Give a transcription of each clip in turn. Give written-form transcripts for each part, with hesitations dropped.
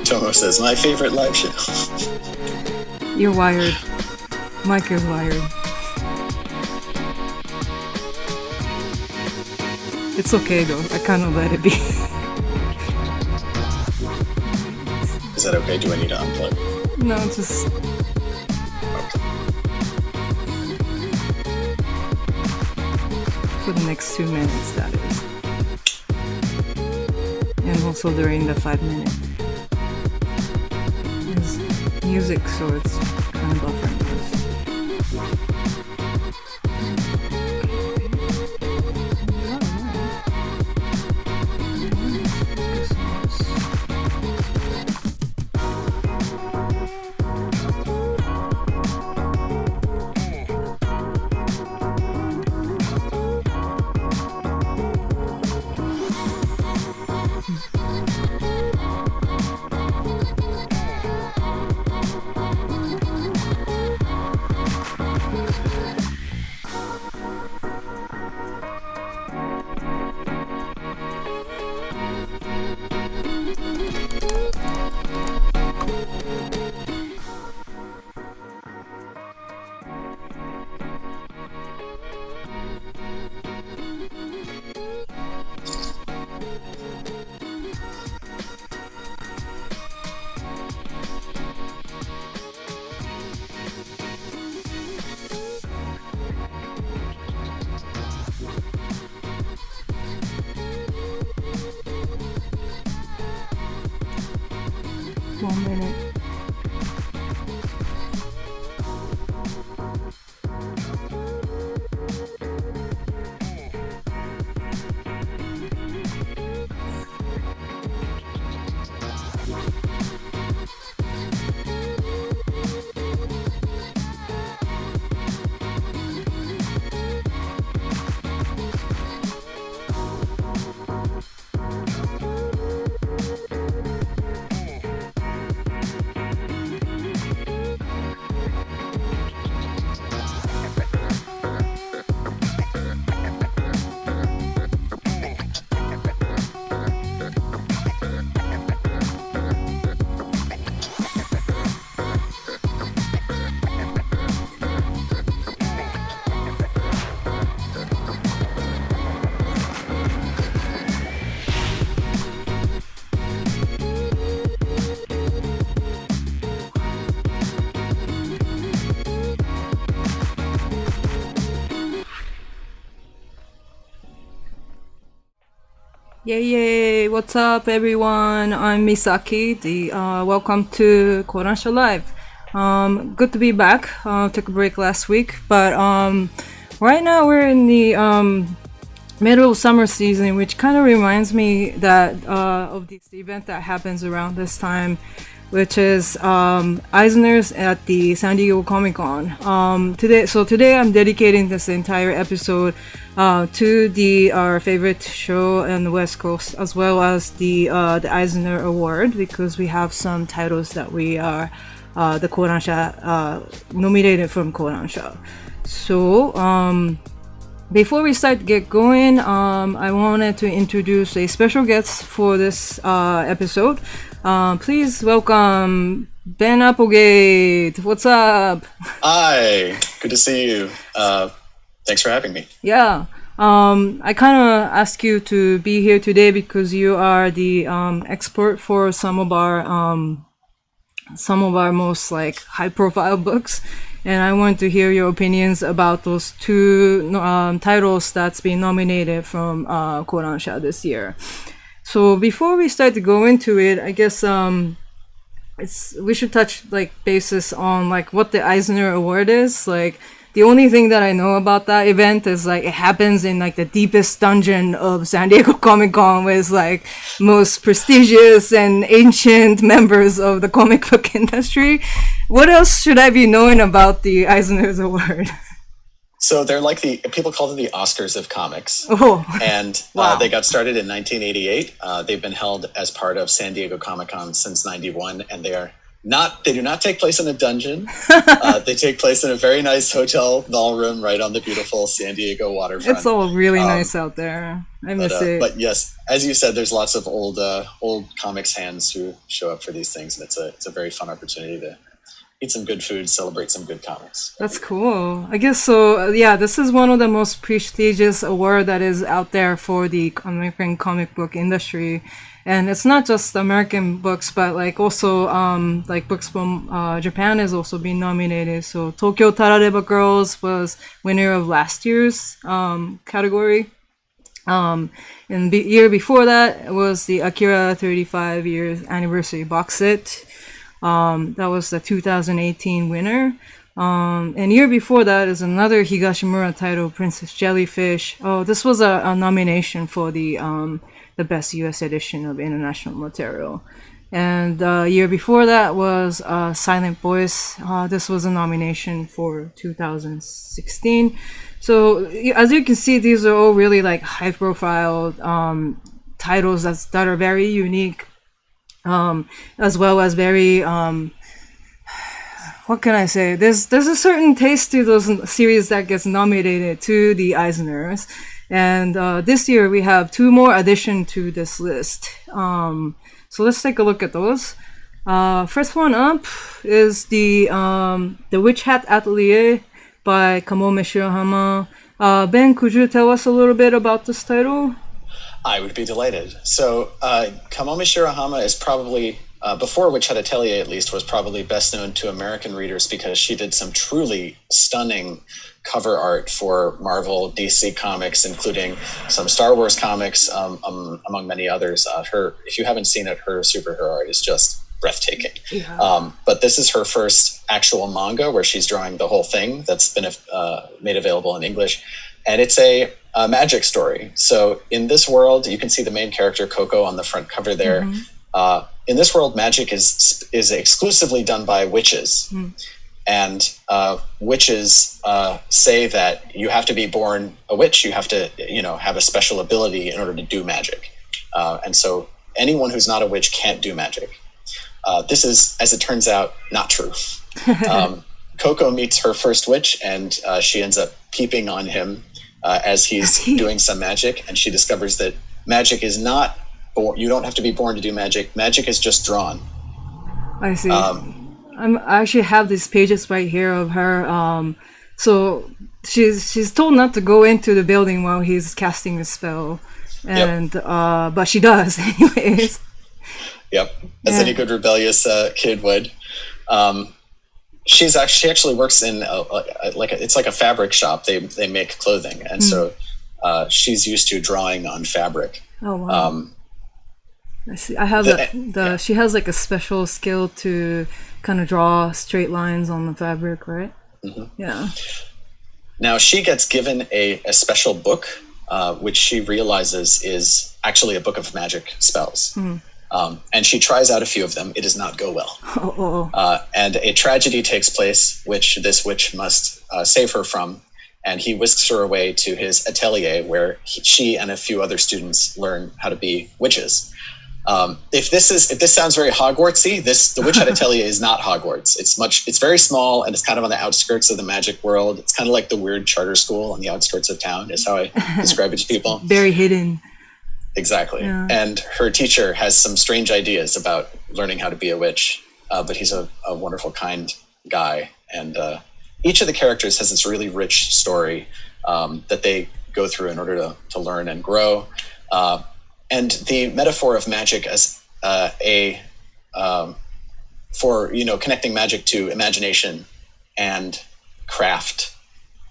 Tomo says, my favorite live show. You're wired. Mike is wired. It's okay though. I kind of let it be. Is that okay? Do I need to unplug? No, just... For the next 2 minutes, that is. And also during the 5 minutes. There's music, so it's kind of buffering this. Yay! What's up, everyone? I'm Misaki. Welcome to Kodansha Live. Good to be back. Took a break last week, but right now we're in the middle of summer season, which kind of reminds me that of this event that happens around this time, which is Eisner's at the San Diego Comic-Con. Today I'm dedicating this entire episode to our favorite show on the West Coast, as well as the Eisner Award, because we have some titles that we are the Kodansha nominated from Kodansha. So before we get going, I wanted to introduce a special guest for this episode. Please welcome Ben Applegate. What's up? Hi, good to see you. Thanks for having me. Yeah. I kind of asked you to be here today because you are the expert for some of our most like high-profile books, and I want to hear your opinions about those two titles that's been nominated from Kodansha this year. So before we start to go into it, I guess we should touch like basis on like what the Eisner Award is. Like, the only thing that I know about that event is like it happens in like the deepest dungeon of San Diego Comic-Con with like most prestigious and ancient members of the comic book industry. What else should I be knowing about the Eisner's Award? So they're like people call them the Oscars of comics. Oh, and wow. They got started in 1988. They've been held as part of San Diego Comic-Con since 91, and they are They do not take place in a dungeon. They take place in a very nice hotel ballroom right on the beautiful San Diego waterfront. It's all really nice out there. I miss it. But yes, as you said, there's lots of old comics fans who show up for these things, and it's a very fun opportunity to eat some good food, celebrate some good comics. That's cool. I guess so. Yeah, this is one of the most prestigious award that is out there for the American comic book industry. And it's not just American books, but like also like books from Japan is also being nominated. So Tokyo Tarareba Girls was winner of last year's category. And the year before that was the Akira 35 years anniversary box set. That was the 2018 winner. And year before that is another Higashimura title, Princess Jellyfish. Oh, this was a nomination for the best U.S. edition of international material. And year before that was Silent Voice. This was a nomination for 2016. So as you can see, these are all really like high-profile titles that are very unique, as well as very what can I say? There's a certain taste to those series that gets nominated to the Eisners. And this year we have 2 more additions to this list. So let's take a look at those. First one up is the Witch Hat Atelier by Kamome Shirahama. Ben, could you tell us a little bit about this title? I would be delighted. So Kamome Shirahama is probably, before Witch Hat Atelier at least, was probably best known to American readers because she did some truly stunning cover art for Marvel, DC comics, including some Star Wars comics, among many others. If you haven't seen it, her superhero art is just breathtaking. Yeah. But this is her first actual manga where she's drawing the whole thing that's been made available in English. And it's a magic story. So in this world, you can see the main character, Coco, on the front cover there. Mm-hmm. In this world, magic is exclusively done by witches. Mm. And witches say that you have to be born a witch. You have to, have a special ability in order to do magic. And so anyone who's not a witch can't do magic. This is, as it turns out, not true. Coco meets her first witch, and she ends up peeping on him as he's doing some magic. And she discovers that magic is not you don't have to be born to do magic. Magic is just drawn. I see. I actually have these pages right here of her. So she's told not to go into the building while he's casting a spell, and but she does anyways. Yep, as any good rebellious kid would. She actually works in it's like a fabric shop. They make clothing, and so she's used to drawing on fabric. Oh wow. I see. I have she has like a special skill to kind of draw straight lines on the fabric, right? Mm-hmm. Yeah. Now she gets given a special book, which she realizes is actually a book of magic spells. Mm-hmm. And she tries out a few of them. It does not go well. And a tragedy takes place, which this witch must save her from. And he whisks her away to his atelier, where she and a few other students learn how to be witches. If this sounds very Hogwartsy, the Witch Hat Atelier is not Hogwarts. It's very small, and it's kind of on the outskirts of the magic world. It's kind of like the weird charter school on the outskirts of town, is how I describe it to people. Very hidden. Exactly. Yeah. And her teacher has some strange ideas about learning how to be a witch, but he's a wonderful, kind guy. And each of the characters has this really rich story that they go through in order to learn and grow. And the metaphor of magic as for connecting magic to imagination and craft,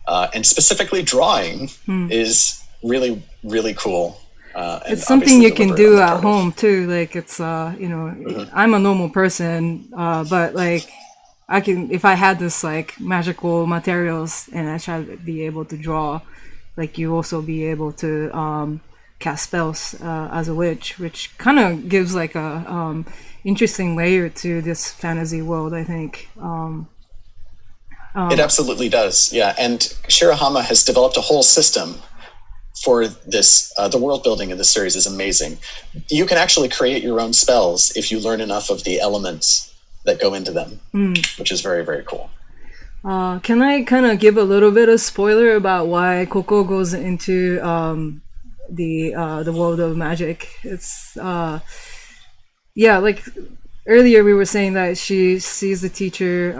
and specifically drawing, is really, really cool. It's something you can do at home too. Like it's mm-hmm. I'm a normal person, but like I can, if I had this like magical materials and I try to be able to draw, like you also be able to cast spells as a witch, which kind of gives like a interesting layer to this fantasy world, I think. It absolutely does, yeah. And Shirahama has developed a whole system for this. The world building in this series is amazing. You can actually create your own spells if you learn enough of the elements that go into them, which is very, very cool. Can I kind of give a little bit of spoiler about why Coco goes into the world of magic? It's like earlier we were saying that she sees the teacher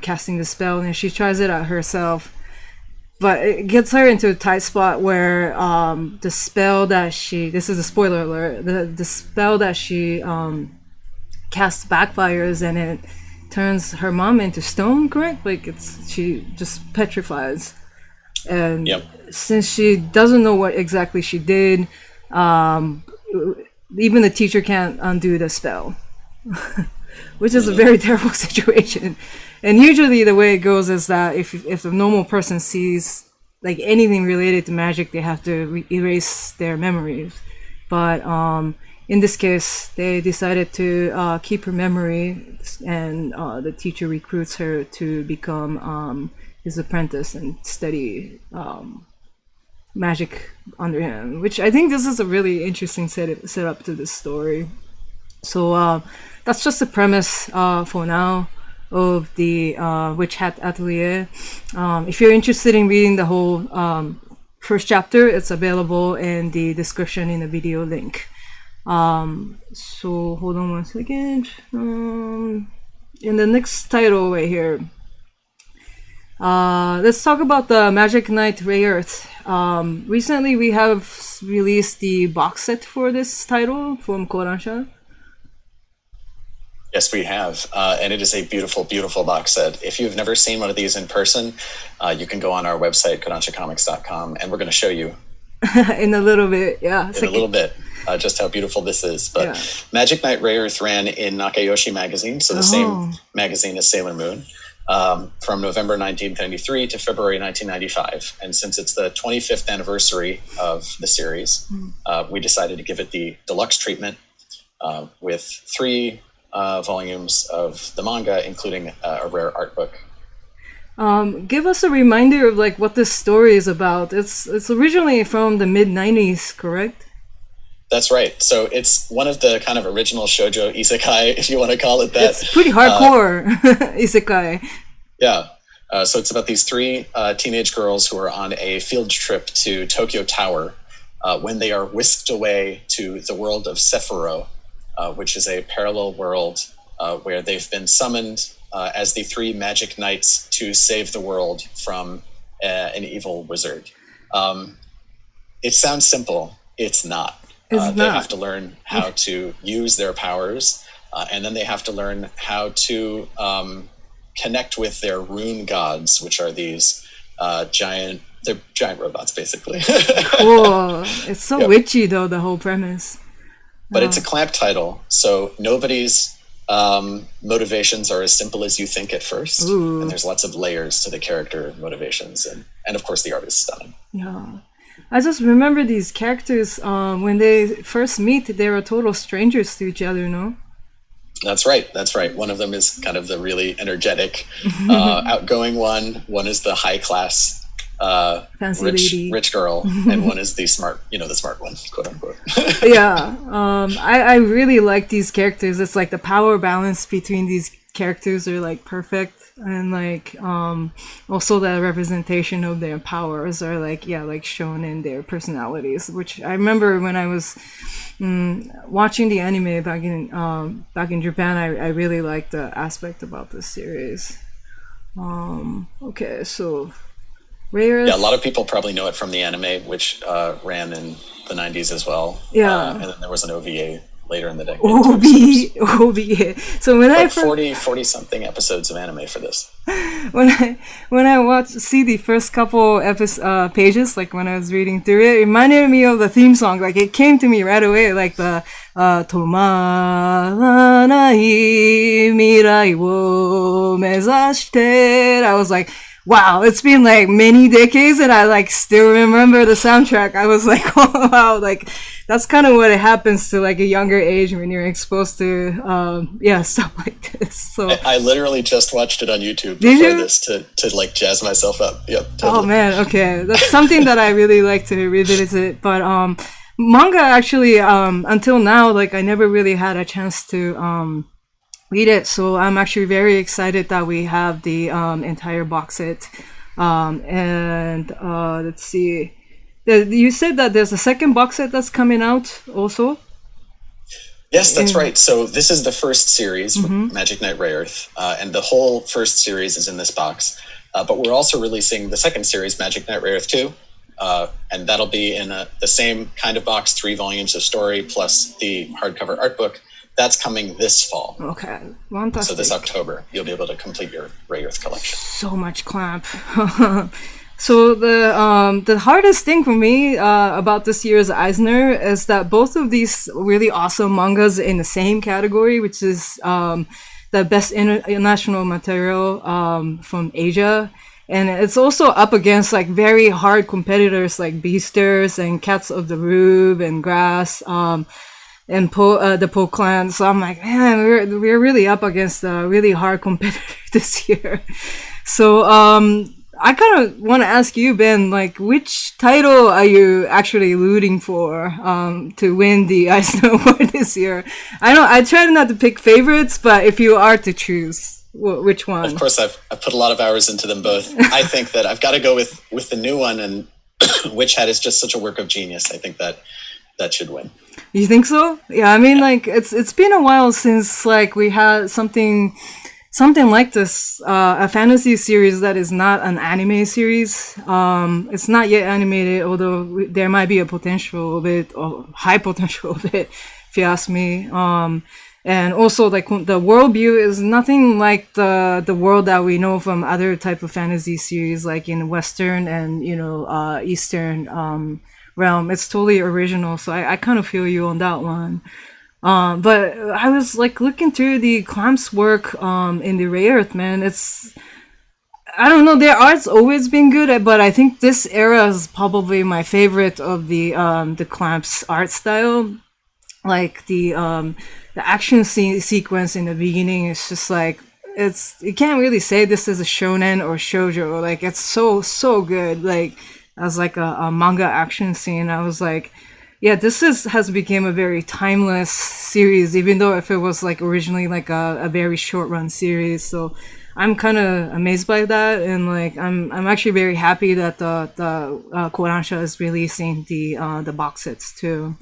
casting the spell and she tries it out herself, but it gets her into a tight spot where the spell that this is a spoiler alert, the spell that she casts backfires and it turns her mom into stone, correct? Like she just petrifies. And since she doesn't know what exactly she did, even the teacher can't undo the spell, which is a very terrible situation. And usually the way it goes is that if a normal person sees like anything related to magic, they have to erase their memories. But in this case, they decided to keep her memory, and the teacher recruits her to become his apprentice and study magic under him, which I think this is a really interesting setup to this story. So that's just the premise for now of the Witch Hat Atelier. If you're interested in reading the whole first chapter, it's available in the description in the video link. So hold on one second. In the next title right here, let's talk about the Magic Knight Rayearth. Recently we have released the box set for this title from Kodansha. Yes, we have, and it is a beautiful, beautiful box set. If you've never seen one of these in person, you can go on our website, kodanshacomics.com, and we're going to show you in a little bit, just how beautiful this is. But Magic Knight Rayearth ran in Nakayoshi magazine, so the same magazine as Sailor Moon, from November 1993 to February 1995. And since it's the 25th anniversary of the series, we decided to give it the deluxe treatment with 3 volumes of the manga, including a rare art book. Give us a reminder of like what this story is about. It's originally from the mid-90s, correct? That's right. So it's one of the kind of original shoujo isekai, if you want to call it that. It's pretty hardcore isekai. Yeah. So it's about these 3 teenage girls who are on a field trip to Tokyo Tower when they are whisked away to the world of Sephiroth, which is a parallel world where they've been summoned as the 3 magic knights to save the world from an evil wizard. It sounds simple. It's not. They have to learn how to use their powers, and then they have to learn how to connect with their rune gods, which are these giant robots, basically. Cool. It's so witchy, though, the whole premise. But it's a clamp title, so nobody's motivations are as simple as you think at first. Ooh. And there's lots of layers to the character motivations, and of course the art is stunning. Yeah. I just remember these characters, when they first meet, they were total strangers to each other, no? That's right. One of them is kind of the really energetic, outgoing one. One is the high class, rich girl, and one is the smart one, quote unquote. Yeah. I really like these characters. It's like the power balance between these characters are like perfect, and like also the representation of their powers are like shown in their personalities, which I remember when I was watching the anime back in Japan. I really liked the aspect about this series. Okay, so Rayearth. Yeah, a lot of people probably know it from the anime, which ran in the 90s as well. Yeah. And then there was an OVA later in the decade. OVA. So when like 40 something episodes of anime for this. When I see the first couple pages, like when I was reading through it, it reminded me of the theme song. Like it came to me right away, like the Tomaranai mirai wo mezashite. I was like, wow, it's been like many decades and I like still remember the soundtrack. I was like, oh wow, like that's kind of what it happens to like a younger age when you're exposed to stuff like this. So I literally just watched it on YouTube before this to like jazz myself up. Yep. Totally. Oh man, okay. That's something that I really like to revisit. But manga actually until now, like I never really had a chance to read it. So I'm actually very excited that we have the entire box set. And let's see. You said that there's a second box set that's coming out also? Yes, that's right. So this is the first series, Magic Knight Rayearth, and the whole first series is in this box. But we're also releasing the second series, Magic Knight Rayearth 2, and that'll be in the same kind of box, 3 volumes of story plus the hardcover art book. That's coming this fall. Okay, fantastic. So this October, you'll be able to complete your Rayearth collection. So much clamp. So the hardest thing for me about this year's Eisner is that both of these really awesome mangas in the same category, which is the best international material from Asia. And it's also up against like very hard competitors like Beasters and Cats of the Roof and Grass. And the Po Clan. So I'm like, man, we're really up against a really hard competitor this year. So I kind of want to ask you, Ben, like, which title are you actually rooting for to win the Eisner Award this year? I try not to pick favorites, but if you are to choose, which one? Of course, I've put a lot of hours into them both. I think that I've got to go with the new one, and Witch Hat is just such a work of genius. I think that should win. You think so? Yeah, I mean, like it's been a while since like we had something like this, a fantasy series that is not an anime series. It's not yet animated, although there might be a potential of it, or high potential of it, if you ask me. And also, like the worldview is nothing like the world that we know from other type of fantasy series, like in Western and Eastern realm. It's totally original, so I kind of feel you on that one. But I was like looking through the Clamp's work in the Rayearth, man. I don't know, their art's always been good, but I think this era is probably my favorite of the Clamp's art style. Like the action sequence in the beginning is just like you can't really say this is a shonen or shoujo. Like it's so good. Like as like a manga action scene, I was like, yeah, this has become a very timeless series, even though if it was like originally like a very short run series. So I'm kind of amazed by that, and like I'm actually very happy that the Kodansha is releasing the box sets too.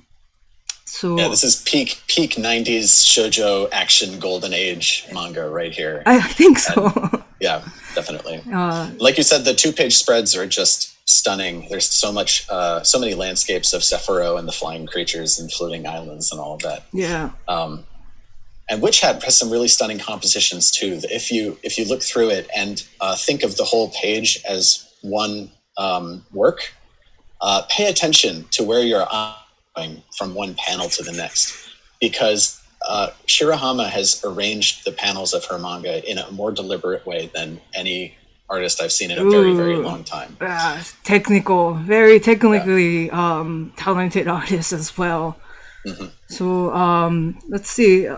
So yeah, this is peak 90s shoujo action golden age manga right here. I think so. And, yeah, definitely. Like you said, the 2-page spreads are just stunning. There's so many landscapes of Sephiroth and the flying creatures and floating islands and all of that. Yeah. And Witch Hat has some really stunning compositions too. If you look through it and think of the whole page as one work, pay attention to where you're going from one panel to the next, because Shirahama has arranged the panels of her manga in a more deliberate way than any artist I've seen in a very, very long time. Very technically talented artist as well. Mm-hmm. So let's see.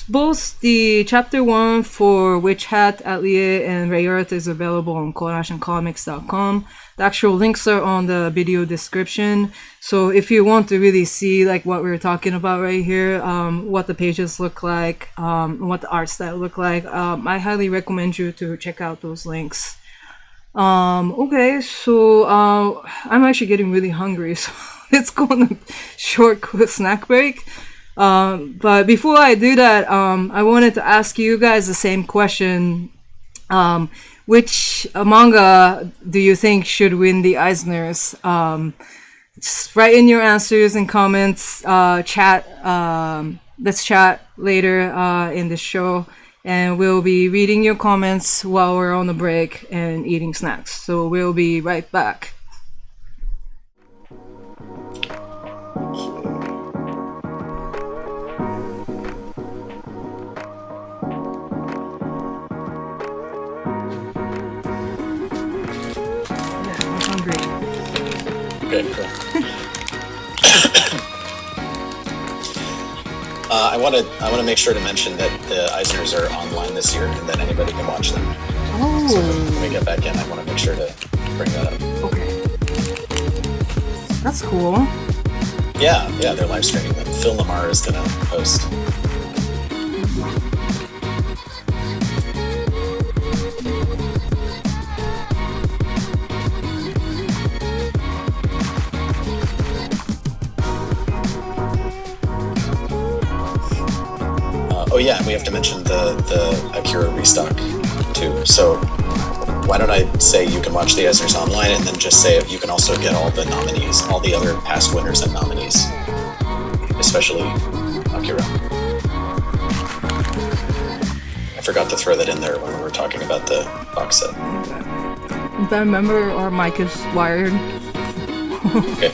Both the chapter 1 for Witch Hat Atelier and Rayearth is available on KodanshaComics.com. The actual links are on the video description. So if you want to really see like what we're talking about right here, what the pages look like, what the art style look like, I highly recommend you to check out those links. Okay, so I'm actually getting really hungry, so let's go on a short snack break. But before I do that, I wanted to ask you guys the same question. Which manga do you think should win the Eisners? Just write in your answers and comments. Let's chat later in the show. And we'll be reading your comments while we're on the break and eating snacks. So we'll be right back. Good, cool. I want to make sure to mention that the Eisners are online this year, and that anybody can watch them. Oh. So when we get back in, I want to make sure to bring that up. Okay. That's cool. Yeah, they're live streaming them. Phil Lamar is gonna host. Oh yeah, and we have to mention the Akira restock too. So why don't I say you can watch the Eisners online, and then just say you can also get all the nominees, all the other past winners and nominees, especially Akira. I forgot to throw that in there when we were talking about the box set. But remember, our mic is wired. Okay.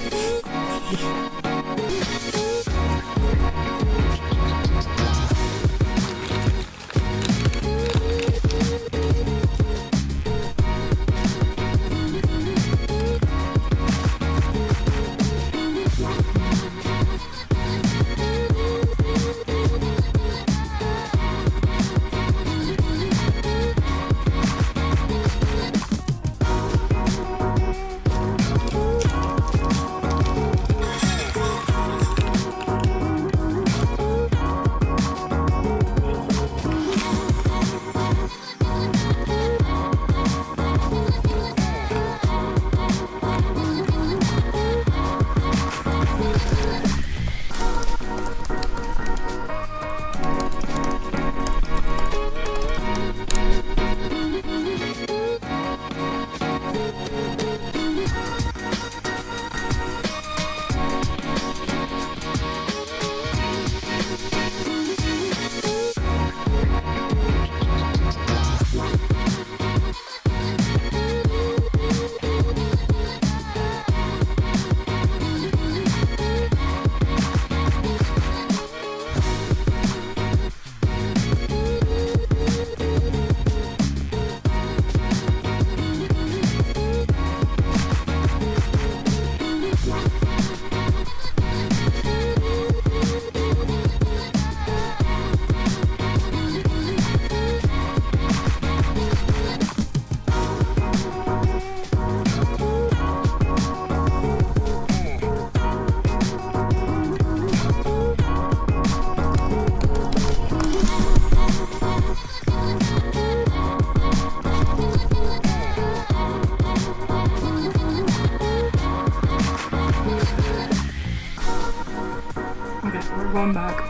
Going back.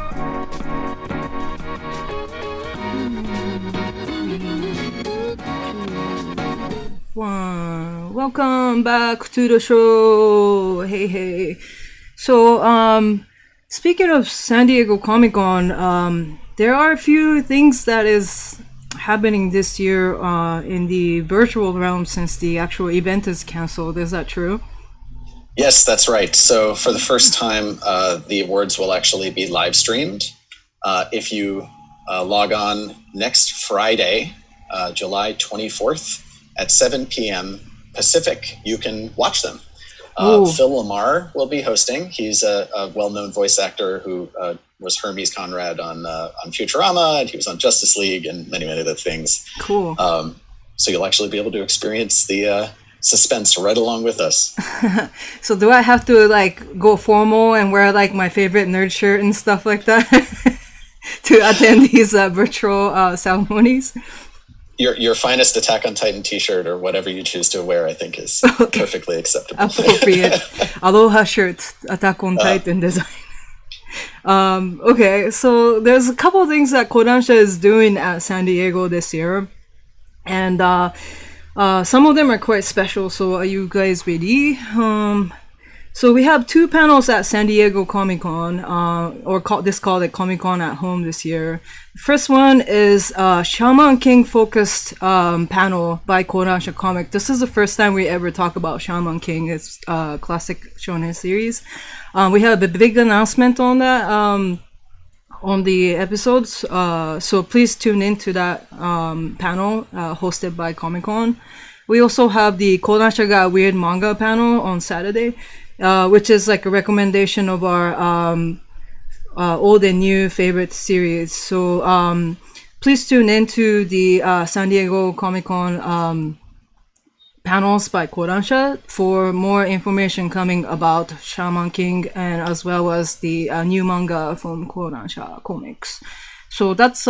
One. Welcome back to the show. Hey. So, speaking of San Diego Comic-Con, there are a few things that is happening this year in the virtual realm since the actual event is canceled. Is that true? Yes, that's right. So for the first time, the awards will actually be live streamed. If you log on next Friday, July 24th at 7 p.m. Pacific, you can watch them. Phil Lamar will be hosting. He's a well-known voice actor who was Hermes Conrad on Futurama, and he was on Justice League and many other things. Cool. So you'll actually be able to experience the suspense right along with us. So do I have to go formal and wear my favorite nerd shirt and stuff like that to attend these virtual ceremonies? Your finest Attack on Titan t-shirt or whatever you choose to wear, I think is perfectly acceptable. Appropriate. Aloha shirt, Attack on Titan design. Okay, so there's a couple of things that Kodansha is doing at San Diego this year. And some of them are quite special, so are you guys ready? So we have two panels at San Diego Comic-Con, this called it Comic-Con at Home this year. The first one is Shaman King focused panel by Kodansha Comic. This is the first time we ever talk about Shaman King. It's a classic shonen series. We have a big announcement on that on the episodes, so please tune into that panel hosted by Comic-Con. We also have the Kodansha Got Weird manga panel on Saturday, which is a recommendation of our old and new favorite series. So please tune into the San Diego Comic-Con panels by Kodansha for more information coming about Shaman King, and as well as the new manga from Kodansha Comics. So that's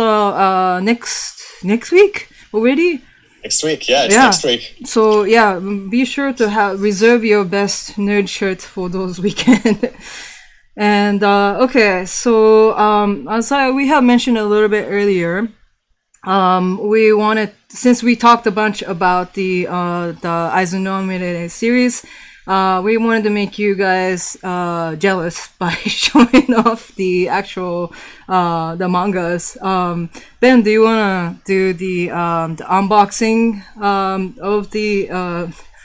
next week already. Next week, next week. So be sure to reserve your best nerd shirt for those weekend. And okay, so as we have mentioned a little bit earlier, we wanted, since we talked a bunch about the Eisner nominated series, we wanted to make you guys jealous by showing off the actual the mangas. Ben, do you wanna do the unboxing of the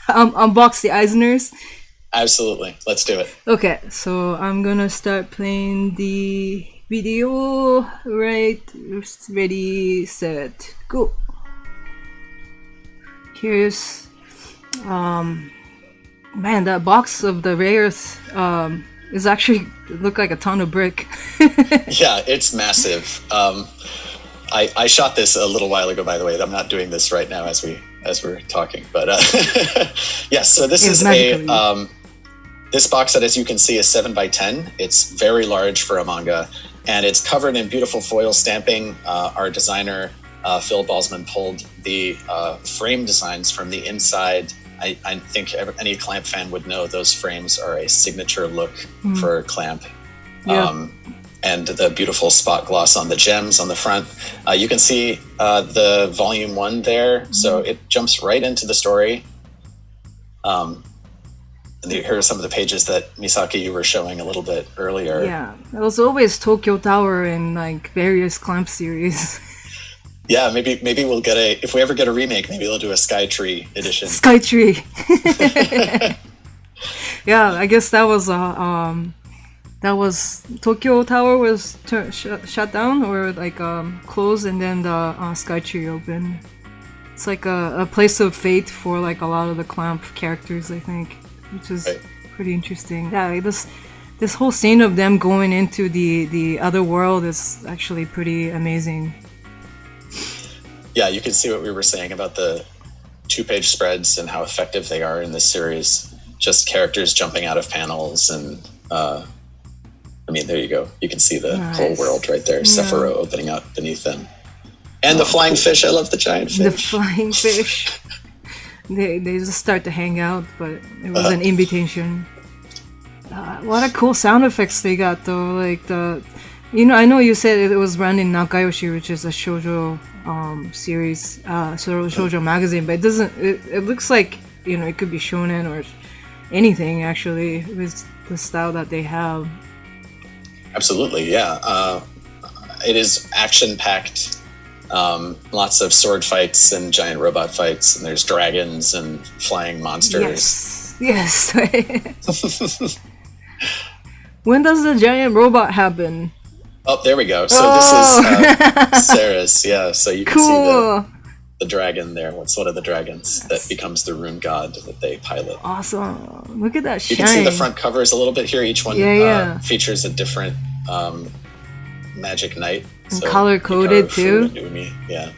unbox the Eisners? Absolutely. Let's do it. Okay, so I'm gonna start playing the video. Right, ready, set, go. Here's man, that box of the Rayearth is actually look like a ton of brick. Yeah, it's massive. I shot this a little while ago, by the way. I'm not doing this right now as we're talking, but yes. So this is this box set, as you can see, is 7x10. It's very large for a manga, and it's covered in beautiful foil stamping. Our designer Phil Balsman pulled the frame designs from the inside. I think any Clamp fan would know those frames are a signature look for Clamp. Yeah. And the beautiful spot gloss on the gems on the front. You can see the volume 1 there, so it jumps right into the story. Here are some of the pages that Misaki you were showing a little bit earlier. Yeah, it was always Tokyo Tower in like various Clamp series. Yeah, maybe we'll get if we ever get a remake, maybe we'll do a Skytree edition. Skytree. Yeah, I guess that was Tokyo Tower was shut down or like closed, and then the Skytree opened. It's like a place of fate for like a lot of the Clamp characters, I think, which is pretty interesting. Yeah, this whole scene of them going into the other world is actually pretty amazing. Yeah, you can see what we were saying about the 2-page spreads and how effective they are in this series. Just characters jumping out of panels, and I mean, there you go. You can see the whole world right there. Yeah. Sephiroth opening up beneath them. And the flying fish. I love the giant fish. The flying fish. They just start to hang out, but it was an invitation. What a cool sound effects they got, though. Like I know you said it was run in Nakayoshi, which is a shoujo series, shoujo magazine, but it looks like, it could be shonen or anything, actually, with the style that they have. Absolutely, yeah. It is action-packed. Lots of sword fights and giant robot fights, and there's dragons and flying monsters. Yes. When does the giant robot happen? Oh, there we go. So this is Sarah's. Yeah, so you can see the dragon there. What's one of the dragons that becomes the rune god that they pilot. Awesome. Look at that shine. You can see the front covers a little bit here. Each one features a different magic knight. So color-coded too? Yeah.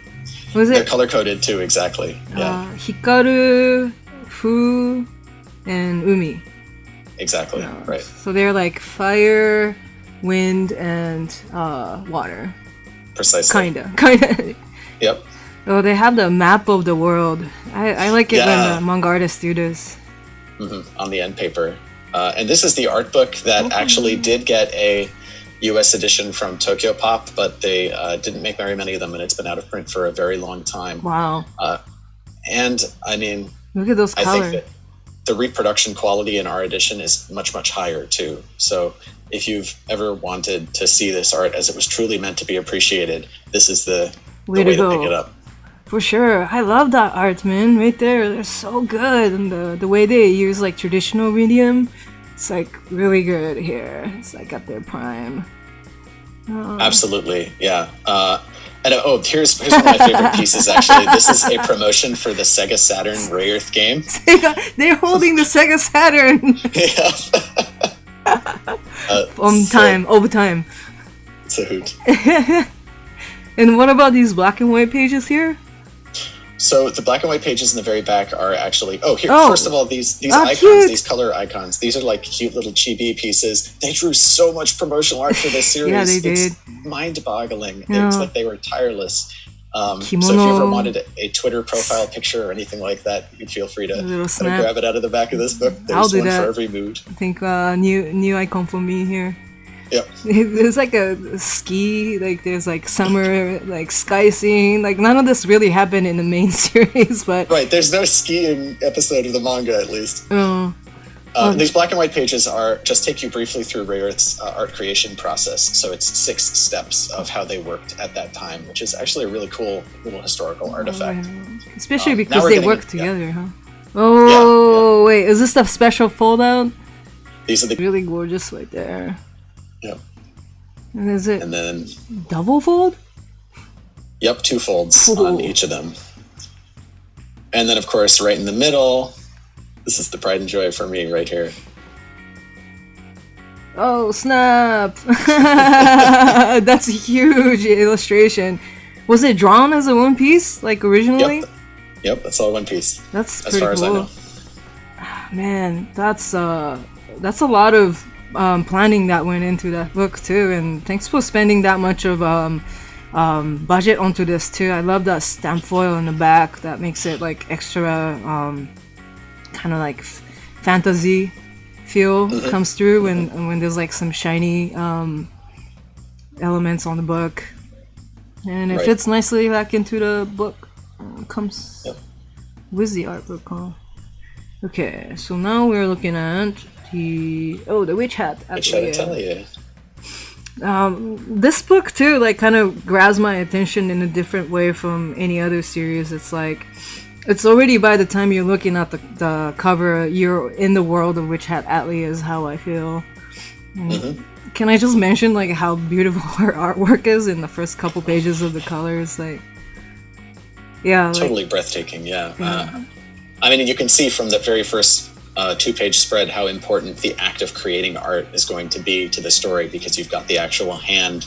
Was it? They're color-coded too, exactly. Yeah. Hikaru, Fu, and Umi. Exactly, right. So they're like fire, wind, and water. Precisely. Kinda. Yep. Oh, they have the map of the world. I like it when the manga artists do this. On the end paper. And this is the art book that actually did get a US edition from Tokyo Pop, but they didn't make very many of them, and it's been out of print for a very long time. Wow. And I mean, look at those colors. I think that the reproduction quality in our edition is much, much higher too. So if you've ever wanted to see this art as it was truly meant to be appreciated, this is the way to pick it up. For sure. I love that art, man. Right there. They're so good. And the way they use like traditional medium, it's like really good here. It's like at their prime. Absolutely, yeah. And here's one of my favorite pieces, actually. This is a promotion for the Sega Saturn Rayearth game. They're holding the Sega Saturn! Yeah. Overtime. It's a hoot. And what about these black and white pages here? So the black and white pages in the very back are actually first of all, these icons, cute. These color icons, these are like cute little chibi pieces. They drew so much promotional art for this series. Yeah, they did. It's mind-boggling. Yeah. It's like they were tireless. So if you ever wanted a Twitter profile picture or anything like that, you can feel free to grab it out of the back of this book. There's one for every mood. I think new icon for me here. Yep. There's like a ski, like there's like summer, like sky scene. Like none of this really happened in the main series, but Right, there's no skiing episode of the manga, at least. These black and white pages are just take you briefly through Rayearth's art creation process. So it's 6 steps of how they worked at that time, which is actually a really cool little historical artifact. Especially because they work together, huh? Yeah. Wait, is this the special fold out? These are the really gorgeous right there. Yep. And is it and then double fold? Yep, 2 folds on each of them. And then, of course, right in the middle, this is the pride and joy for me right here. Oh, snap! That's a huge illustration. Was it drawn as a one piece, like originally? Yep, that's all one piece. That's as far as I know. Man, that's a lot of planning that went into that book too, and thanks for spending that much of budget onto this too. I love that stamp foil in the back that makes it like extra kind of like fantasy feel comes through when there's like some shiny elements on the book, and it fits nicely back into the book. Comes with the art book, huh? Okay, so now we're looking at the Witch Hat Atelier. This book too, like, kind of grabs my attention in a different way from any other series. It's like, it's already by the time you're looking at the cover, you're in the world of Witch Hat Atelier, is how I feel. Can I just mention like how beautiful her artwork is in the first couple pages of the colors? Like, yeah, totally breathtaking. Yeah. I mean, you can see from the very first 2-page spread how important the act of creating art is going to be to the story, because you've got the actual hand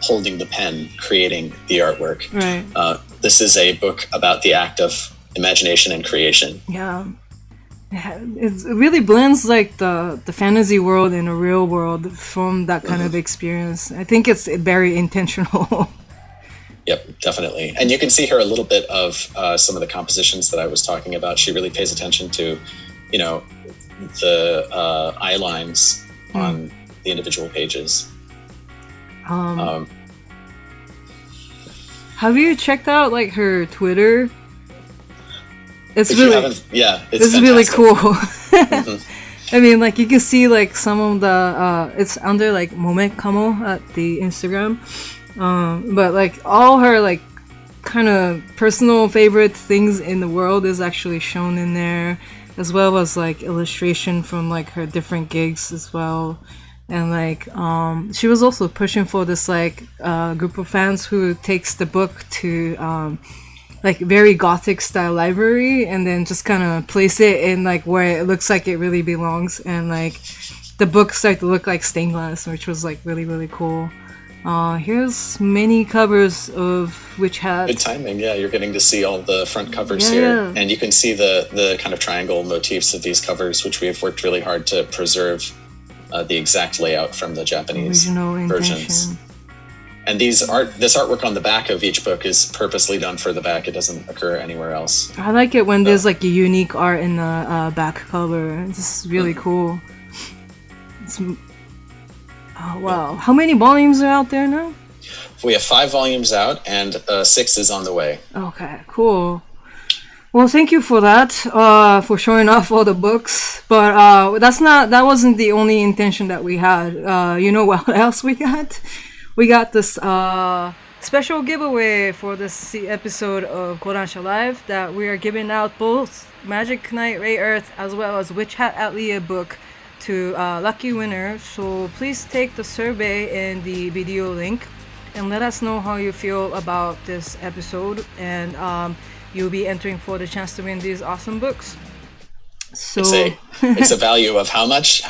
holding the pen, creating the artwork. Right. This is a book about the act of imagination and creation. Yeah. It really blends like the fantasy world and the real world from that kind of experience. I think it's very intentional. Yep, definitely. And you can see here a little bit of some of the compositions that I was talking about. She really pays attention to, you know, the eye lines on the individual pages. Have you checked out like her Twitter? It's if really, it's really cool. I mean, like, you can see like some of the it's under like Momekamo at the Instagram, but like all her like kind of personal favorite things in the world is actually shown in there, as well as like illustration from like her different gigs as well. And like she was also pushing for this like group of fans who takes the book to like very gothic style library and then just kind of place it in like where it looks like it really belongs, and like the books start to look like stained glass, which was like really, really cool. Here's many covers of Witch Hat. Good timing. Yeah, you're getting to see all the front covers here, and you can see the kind of triangle motifs of these covers, which we have worked really hard to preserve the exact layout from the Japanese versions. And this artwork on the back of each book is purposely done for the back. It doesn't occur anywhere else. I like it when there's like a unique art in the back cover. This is really cool. Oh wow! How many volumes are out there now? We have 5 volumes out, and 6 is on the way. Okay, cool. Well, thank you for that, for showing off all the books. But that wasn't the only intention that we had. You know what else we got? We got this special giveaway for this episode of Kodansha Live, that we are giving out both Magic Knight Rayearth as well as Witch Hat Atelier book to lucky winners. So please take the survey in the video link and let us know how you feel about this episode, and you'll be entering for the chance to win these awesome books. So it's a value of how much?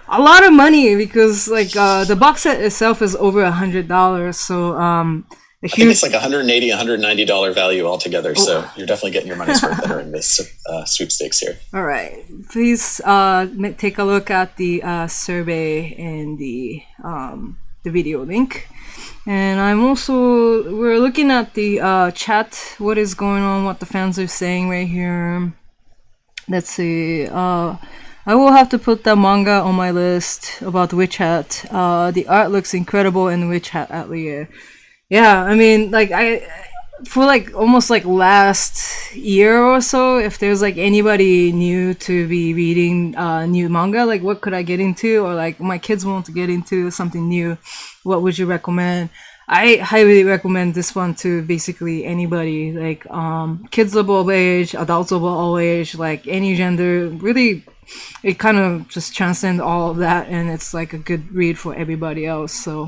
A lot of money, because like the box set itself is over $100, so I think it's like $180, $190 value altogether. So you're definitely getting your money's worth entering this sweepstakes here. All right, please take a look at the survey and the video link. And we're looking at the chat, what is going on, what the fans are saying right here. Let's see. I will have to put that manga on my list about Witch Hat. The art looks incredible in Witch Hat Atelier. Yeah, I mean, like I for like almost like last year or so, if there's like anybody new to be reading new manga, like what could I get into, or like my kids want to get into something new, what would you recommend? I highly recommend this one to basically anybody, like kids of all age, adults of all age, like any gender. Really, it kind of just transcends all of that, and it's like a good read for everybody else. So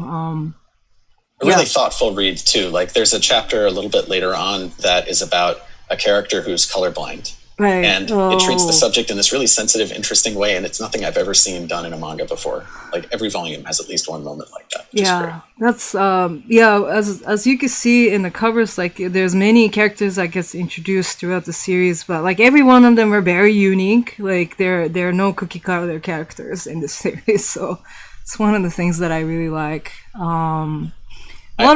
A really thoughtful read too. Like there's a chapter a little bit later on that is about a character who's colorblind. Right. And it treats the subject in this really sensitive, interesting way, and it's nothing I've ever seen done in a manga before. Like every volume has at least one moment like that. Yeah, that's as you can see in the covers, like there's many characters that gets introduced throughout the series, but like every one of them are very unique. Like there are no cookie cutter characters in this series, so it's one of the things that I really like. I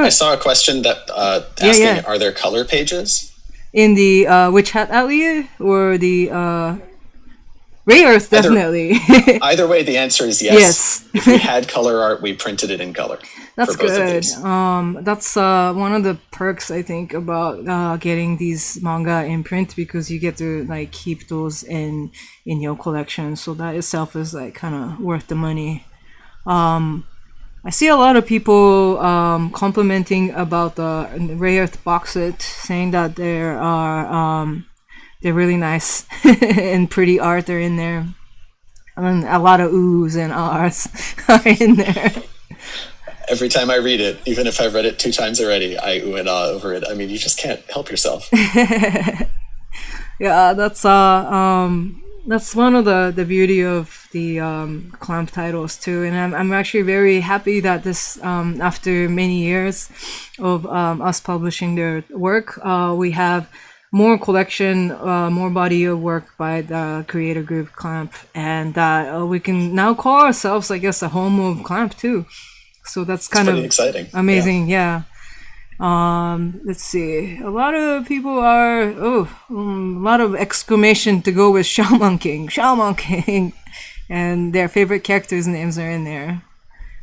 saw a question that asking, are there color pages? In the Witch Hat Atelier or the Rayearth, definitely. Either way, the answer is yes. If we had color art, we printed it in color. That's good. That's one of the perks, I think, about getting these manga in print, because you get to like keep those in your collection. So that itself is like kind of worth the money. I see a lot of people complimenting about the Rayearth box set, saying that they're really nice and pretty art are in there, and a lot of oohs and ahs are in there. Every time I read it, even if I've read it 2 times already, I ooh and ah over it. I mean, you just can't help yourself. Yeah, that's one of the beauty of the clamp titles too, and I'm actually very happy that this after many years of us publishing their work, we have more collection, more body of work by the creator group Clamp, and that we can now call ourselves, I guess, a home of Clamp too. So that's kind of exciting, amazing. Yeah. Let's see. A lot of people are a lot of exclamation to go with Shaman King, and their favorite characters' names are in there.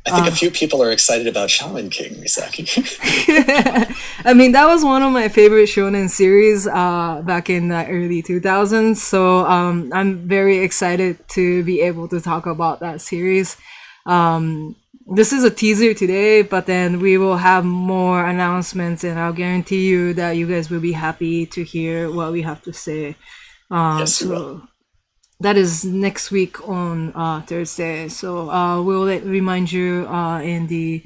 I think a few people are excited about Shaman King, Misaki. I mean, that was one of my favorite shonen series back in the early 2000s. So I'm very excited to be able to talk about that series. This is a teaser today, but then we will have more announcements, and I'll guarantee you that you guys will be happy to hear what we have to say. Yes, we will. That is next week on Thursday. So we'll remind you in the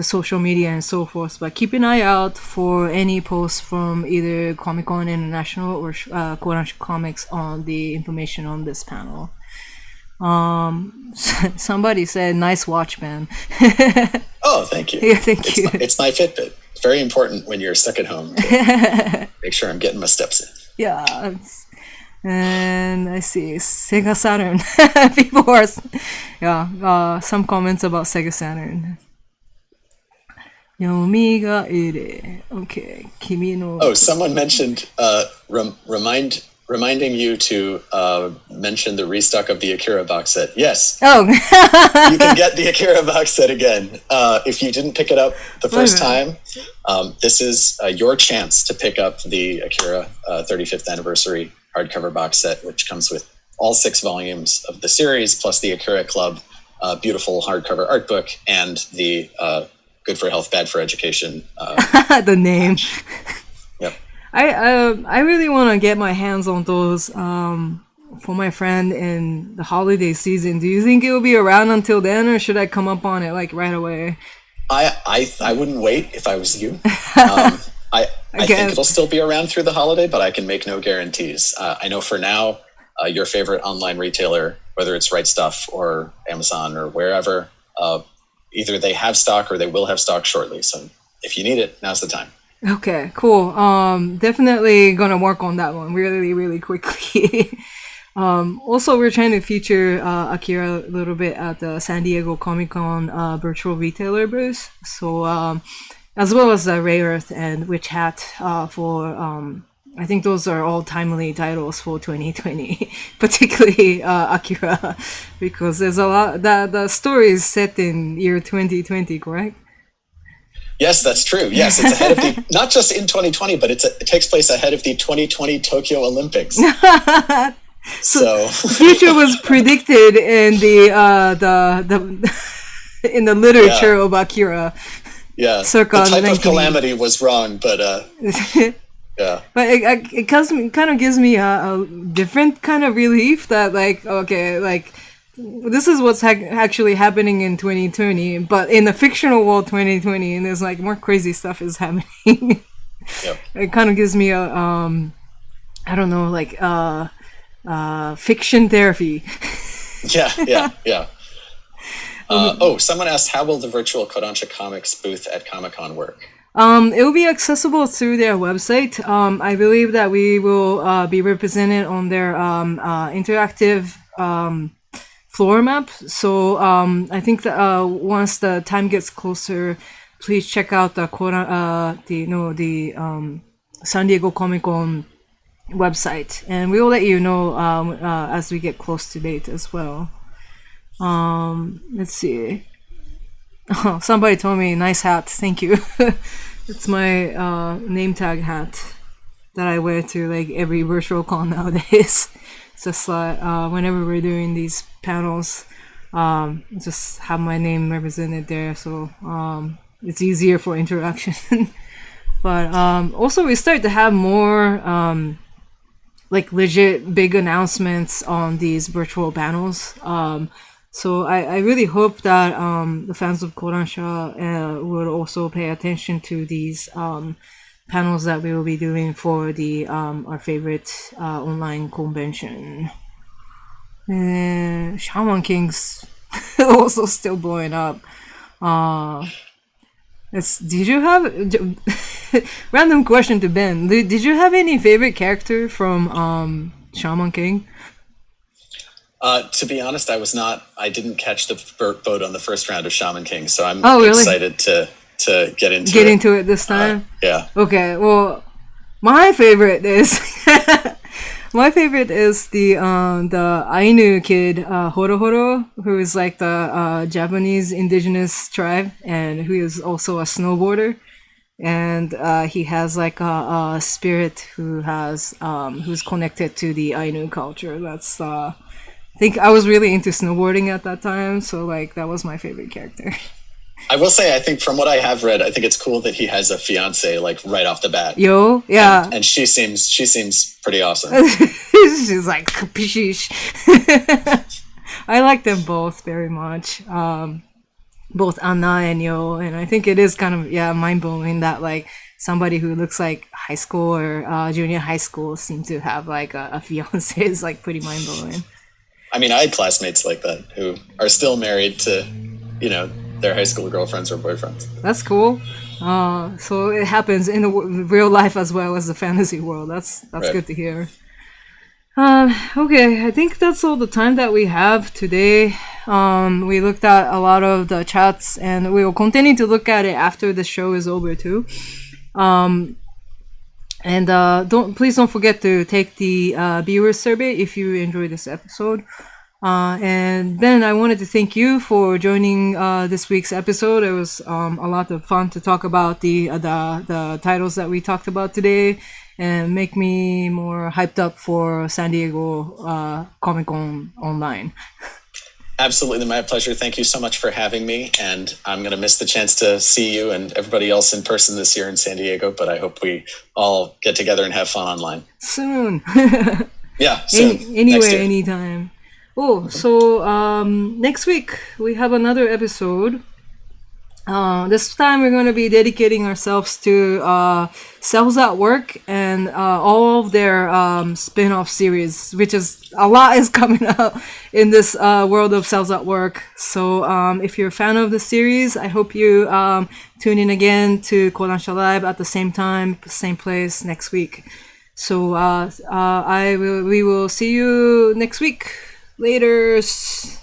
social media and so forth. But keep an eye out for any posts from either Comic Con International or Kodansha Comics on the information on this panel. Somebody said, "Nice watch, man." Oh, thank you. Yeah, thank you. It's my Fitbit. It's very important when you're stuck at home to make sure I'm getting my steps in. Yeah. And I see Sega Saturn. People are, some comments about Sega Saturn. Yomi ga ere. Okay. Kimi no. Oh, someone mentioned reminding you to mention the restock of the Akira box set. Yes. Oh. You can get the Akira box set again. If you didn't pick it up the first time, this is your chance to pick up the Akira 35th anniversary hardcover box set, which comes with all 6 volumes of the series, plus the Akira Club beautiful hardcover art book, and the Good for Health, Bad for Education. The name. Yep. I really want to get my hands on those for my friend in the holiday season. Do you think it will be around until then, or should I come up on it like right away? I wouldn't wait if I was you. I think it'll still be around through the holiday, but I can make no guarantees. I know for now, your favorite online retailer, whether it's Right Stuff or Amazon or wherever, either they have stock or they will have stock shortly. So if you need it, now's the time. Okay, cool. Definitely gonna work on that one really, really quickly. Also, we're trying to feature Akira a little bit at the San Diego Comic-Con virtual retailer booth. So, as well as Rayearth and Witch Hat for I think those are all timely titles for 2020, particularly Akira, because there's a lot that the story is set in year 2020, correct? Yes, that's true. Yes, it's ahead of the, not just in 2020, but it takes place ahead of the 2020 Tokyo Olympics. So future was predicted in the in the literature of Akira. Yeah, circa the type 19... of calamity was wrong, but yeah. But it kind of gives me a different kind of relief that, like, okay, like, this is what's actually happening in 2020, but in the fictional world 2020, and there's like more crazy stuff is happening. Yep. It kind of gives me a I don't know, like fiction therapy. Yeah. Someone asked, how will the virtual Kodansha Comics booth at Comic-Con work? It will be accessible through their website. I believe that we will be represented on their interactive floor map. So I think that once the time gets closer, please check out the San Diego Comic-Con website, and we will let you know as we get close to date as well. Let's see. Oh, somebody told me, nice hat. Thank you. It's my name tag hat that I wear to like every virtual con nowadays. It's just like whenever we're doing these panels, just have my name represented there, so it's easier for interaction. But also we start to have more like legit big announcements on these virtual panels. So I really hope that the fans of Kodansha will also pay attention to these panels that we will be doing for the our favorite online convention. Shaman King's also still blowing up. Did you have random question to Ben? Did you have any favorite character from Shaman King? To be honest, I didn't catch the vote on the first round of Shaman King, so I'm excited to get into it this time. Yeah. Okay. Well, my favorite is the Ainu kid, Horo, who is like the Japanese indigenous tribe, and who is also a snowboarder. And he has like a spirit who's connected to the Ainu culture. That's I think I was really into snowboarding at that time, so like that was my favorite character. I will say, I think from what I have read, I think it's cool that he has a fiance like right off the bat. Yeah. And she seems pretty awesome. She's like pishish. I like them both very much. Both Anna and Yo, and I think it is kind of mind blowing that like somebody who looks like high school or junior high school seems to have like a fiance. Is like pretty mind blowing. I mean, I had classmates like that who are still married to, their high school girlfriends or boyfriends. That's cool. So it happens in the real life as well as the fantasy world. That's right. Good to hear. Okay, I think that's all the time that we have today. We looked at a lot of the chats, and we will continue to look at it after the show is over too. And please don't forget to take the viewer survey if you enjoyed this episode. And Ben, I wanted to thank you for joining this week's episode. It was a lot of fun to talk about the titles that we talked about today, and make me more hyped up for San Diego Comic-Con online. Absolutely, my pleasure. Thank you so much for having me, and I'm going to miss the chance to see you and everybody else in person this year in San Diego, but I hope we all get together and have fun online. Soon. Yeah, soon. Anyway, anytime. Oh, so next week we have another episode. This time we're going to be dedicating ourselves to Cells at Work and all of their spin-off series, which is a lot is coming up in this world of Cells at Work. So if you're a fan of the series, I hope you tune in again to Kodansha Live at the same time, same place next week. So we will see you next week. Laters.